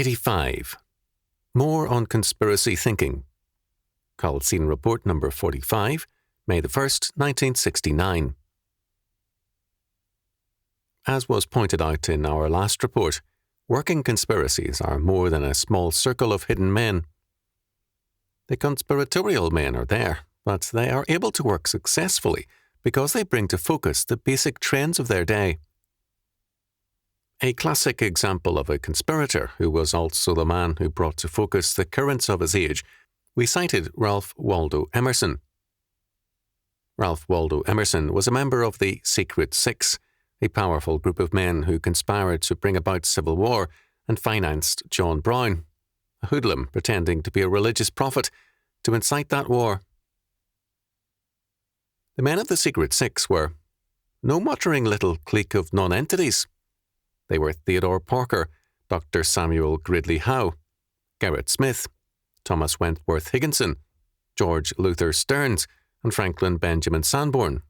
85. More on conspiracy thinking. Chalcedon Report number 45, May the 1st, 1969. As was pointed out in our last report, working conspiracies are more than a small circle of hidden men. The conspiratorial men are there, but they are able to work successfully because they bring to focus the basic trends of their day. A classic example of a conspirator who was also the man who brought to focus the currents of his age, we cited Ralph Waldo Emerson. Ralph Waldo Emerson was a member of the Secret Six, a powerful group of men who conspired to bring about civil war and financed John Brown, a hoodlum pretending to be a religious prophet, to incite that war. The men of the Secret Six were no muttering little clique of non-entities. They were Theodore Parker, Dr. Samuel Gridley Howe, Gerrit Smith, Thomas Wentworth Higginson, George Luther Stearns, and Franklin Benjamin Sanborn.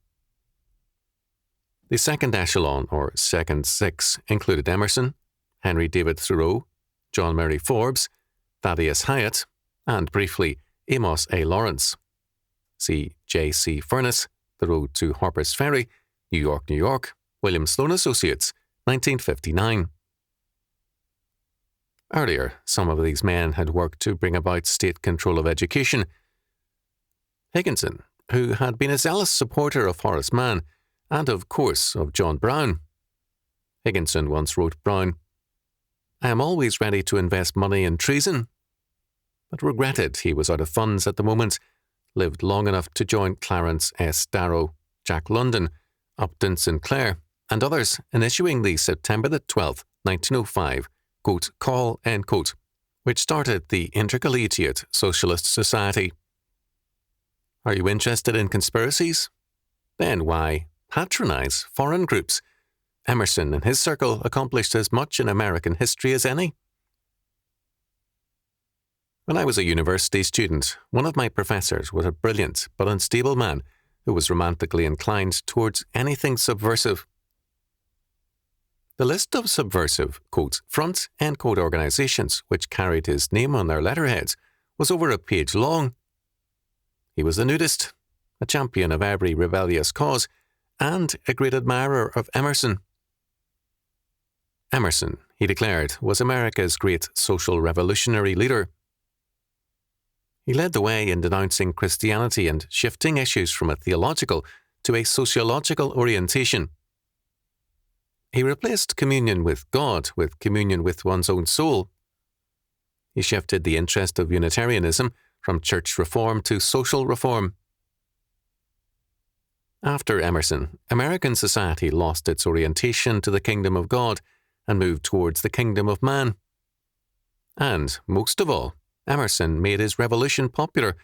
The second echelon, or second six, included Emerson, Henry David Thoreau, John Mary Forbes, Thaddeus Hyatt, and briefly Amos A. Lawrence. See J.C. Furness, The Road to Harper's Ferry, New York, New York, William Sloan Associates, 1959. Earlier, some of these men had worked to bring about state control of education. Higginson, who had been a zealous supporter of Horace Mann, and of course of John Brown. Higginson once wrote Brown, "I am always ready to invest money in treason," but regretted he was out of funds at the moment, lived long enough to join Clarence S. Darrow, Jack London, Upton Sinclair, and others in issuing the September the 12th, 1905, quote, call, end quote, which started the Intercollegiate Socialist Society. Are you interested in conspiracies? Then why patronize foreign groups? Emerson and his circle accomplished as much in American history as any. When I was a university student, one of my professors was a brilliant but unstable man who was romantically inclined towards anything subversive. The list of subversive, quote, front, end quote organizations which carried his name on their letterheads was over a page long. He was a nudist, a champion of every rebellious cause, and a great admirer of Emerson. Emerson, he declared, was America's great social revolutionary leader. He led the way in denouncing Christianity and shifting issues from a theological to a sociological orientation. He replaced communion with God with communion with one's own soul. He shifted the interest of Unitarianism from church reform to social reform. After Emerson, American society lost its orientation to the kingdom of God and moved towards the kingdom of man. And, most of all, Emerson made his revolution popular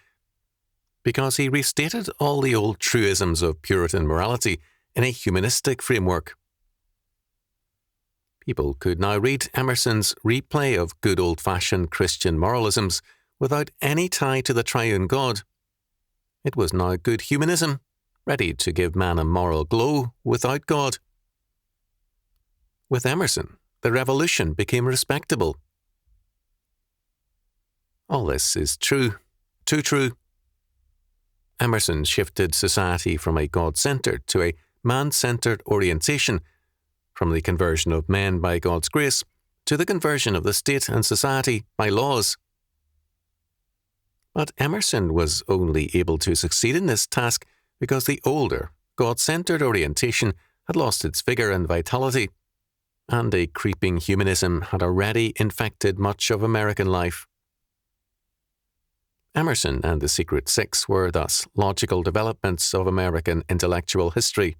because he restated all the old truisms of Puritan morality in a humanistic framework. People could now read Emerson's replay of good old-fashioned Christian moralisms without any tie to the triune God. It was now good humanism, ready to give man a moral glow without God. With Emerson, the revolution became respectable. All this is true, too true. Emerson shifted society from a God-centered to a man-centered orientation, from the conversion of men by God's grace to the conversion of the state and society by laws. But Emerson was only able to succeed in this task because the older, God-centered orientation had lost its vigour and vitality, and a creeping humanism had already infected much of American life. Emerson and the Secret Six were thus logical developments of American intellectual history.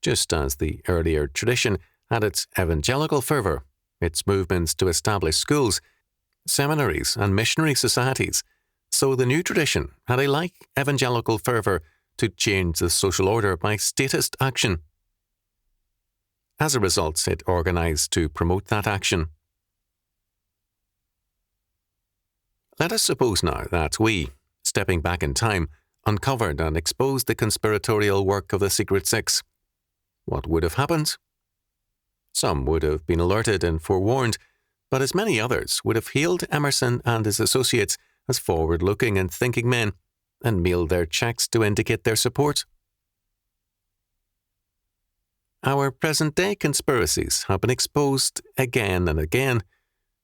Just as the earlier tradition had its evangelical fervour, its movements to establish schools, seminaries, and missionary societies, so the new tradition had a like evangelical fervour to change the social order by statist action. As a result, it organised to promote that action. Let us suppose now that we, stepping back in time, uncovered and exposed the conspiratorial work of the Secret Six. What would have happened? Some would have been alerted and forewarned, but as many others would have hailed Emerson and his associates as forward-looking and thinking men, and mailed their checks to indicate their support. Our present-day conspiracies have been exposed again and again.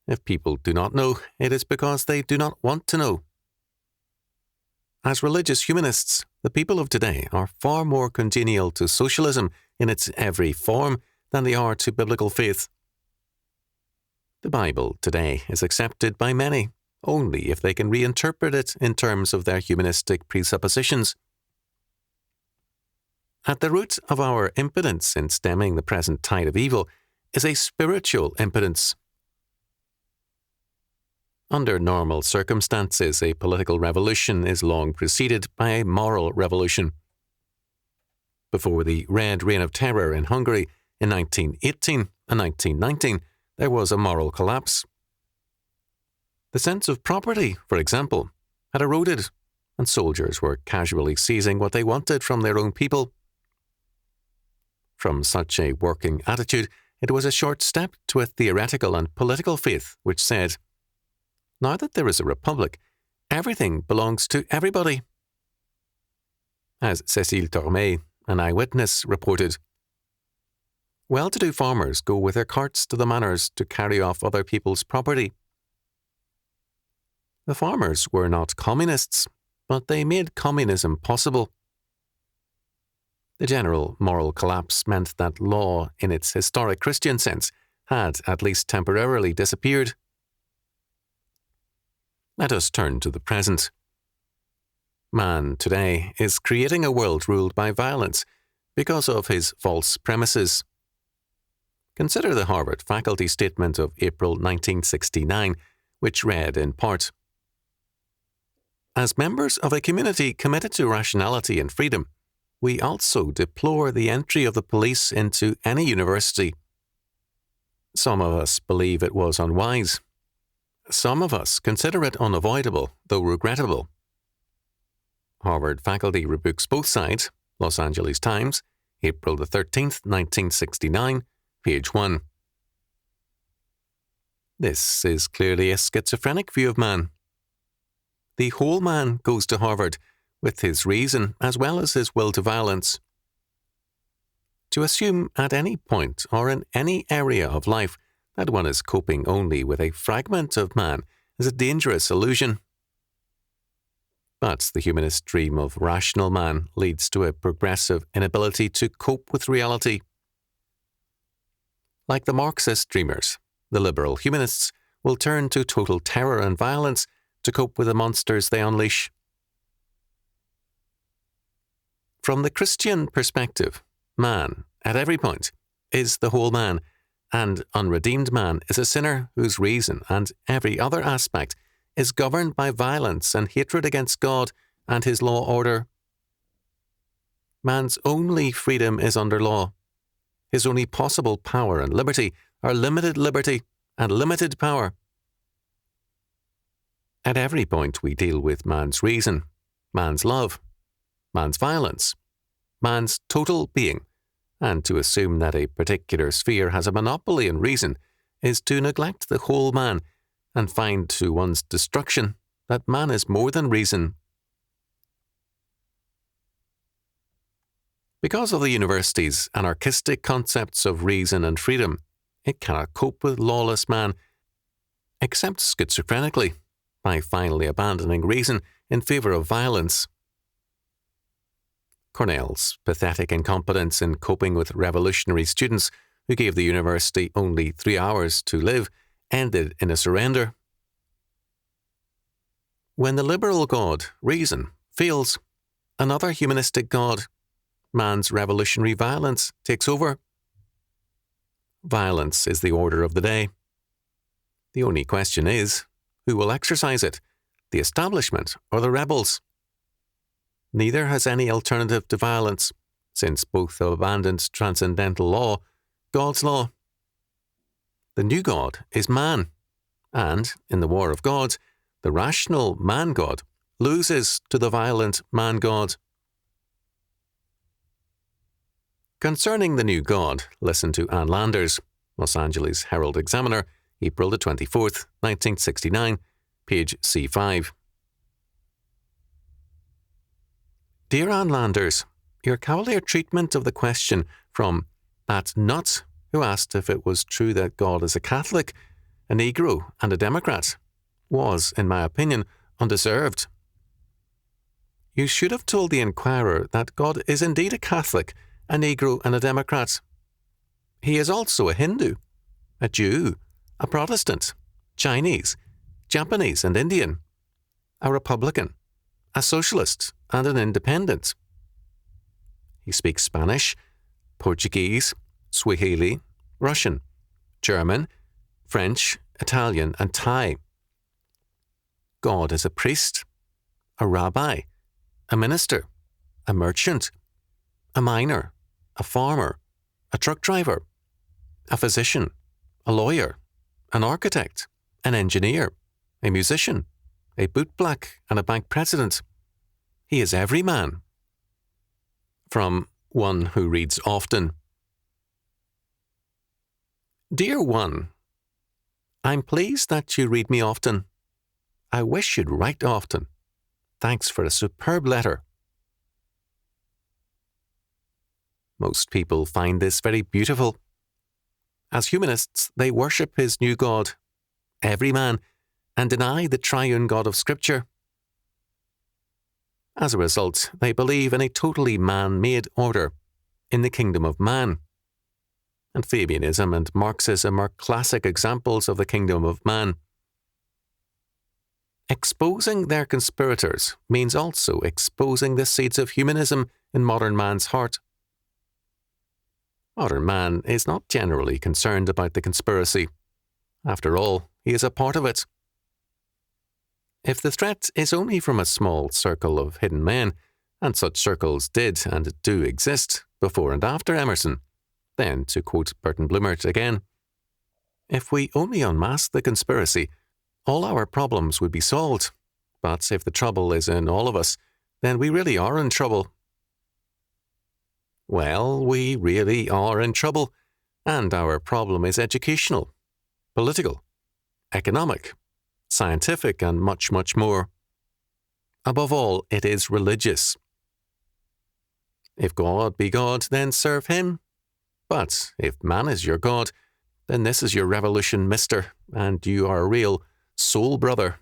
If people do not know, it is because they do not want to know. As religious humanists, the people of today are far more congenial to socialism in its every form than they are to biblical faith. The Bible today is accepted by many only if they can reinterpret it in terms of their humanistic presuppositions. At the root of our impotence in stemming the present tide of evil is a spiritual impotence. Under normal circumstances, a political revolution is long preceded by a moral revolution. Before the Red Reign of Terror in Hungary in 1918 and 1919, there was a moral collapse. The sense of property, for example, had eroded, and soldiers were casually seizing what they wanted from their own people. From such a working attitude, it was a short step to a theoretical and political faith which said, "Now that there is a republic, everything belongs to everybody." As Cécile Tormé, an eyewitness, reported, "Well-to-do farmers go with their carts to the manors to carry off other people's property." The farmers were not communists, but they made communism possible. The general moral collapse meant that law, in its historic Christian sense, had at least temporarily disappeared. Let us turn to the present. Man today is creating a world ruled by violence because of his false premises. Consider the Harvard faculty statement of April 1969, which read in part, "As members of a community committed to rationality and freedom, we also deplore the entry of the police into any university. Some of us believe it was unwise. Some of us consider it unavoidable, though regrettable." Harvard faculty rebukes both sides. Los Angeles Times, April the 13th, 1969, page 1. This is clearly a schizophrenic view of man. The whole man goes to Harvard, with his reason as well as his will to violence. To assume at any point or in any area of life that one is coping only with a fragment of man is a dangerous illusion. But the humanist dream of rational man leads to a progressive inability to cope with reality. Like the Marxist dreamers, the liberal humanists will turn to total terror and violence to cope with the monsters they unleash. From the Christian perspective, man, at every point, is the whole man, and unredeemed man is a sinner whose reason and every other aspect is governed by violence and hatred against God and his law order. Man's only freedom is under law. His only possible power and liberty are limited liberty and limited power. At every point we deal with man's reason, man's love, man's violence, man's total being, and to assume that a particular sphere has a monopoly in reason is to neglect the whole man and find to one's destruction that man is more than reason. Because of the university's anarchistic concepts of reason and freedom, it cannot cope with lawless man, except schizophrenically, by finally abandoning reason in favor of violence. Cornell's pathetic incompetence in coping with revolutionary students who gave the university only 3 hours to live ended in a surrender. When the liberal God, reason, fails, another humanistic God, man's revolutionary violence, takes over. Violence is the order of the day. The only question is, who will exercise it, the establishment or the rebels? Neither has any alternative to violence, since both have abandoned transcendental law, God's law. The new God is man, and, in the war of gods, the rational man-God loses to the violent man-God. Concerning the new God, listen to Ann Landers, Los Angeles Herald-Examiner, April the 24th, 1969, page C5. Dear Ann Landers, your cavalier treatment of the question from that nut who asked if it was true that God is a Catholic, a Negro, and a Democrat was, in my opinion, undeserved. You should have told the inquirer that God is indeed a Catholic, a Negro, and a Democrat. He is also a Hindu, a Jew, a Protestant, Chinese, Japanese, and Indian, a Republican, a Socialist, and an Independent. He speaks Spanish, Portuguese, Swahili, Russian, German, French, Italian, and Thai. God is a priest, a rabbi, a minister, a merchant, a miner, a farmer, a truck driver, a physician, a lawyer, an architect, an engineer, a musician, a bootblack, and a bank president. He is every man. From one who reads often. Dear one, I'm pleased that you read me often. I wish you'd write often. Thanks for a superb letter. Most people find this very beautiful. As humanists, they worship his new God, every man, and deny the triune God of Scripture. As a result, they believe in a totally man-made order, in the kingdom of man. And Fabianism and Marxism are classic examples of the kingdom of man. Exposing their conspirators means also exposing the seeds of humanism in modern man's heart. Modern man is not generally concerned about the conspiracy. After all, he is a part of it. If the threat is only from a small circle of hidden men, and such circles did and do exist before and after Emerson, then, to quote Burton Bloomert again, if we only unmasked the conspiracy, all our problems would be solved. But if the trouble is in all of us, then we really are in trouble. Well, we really are in trouble, and our problem is educational, political, economic, scientific, and much, much more. Above all, it is religious. If God be God, then serve him. But if man is your God, then this is your revolution, mister, and you are a real soul brother.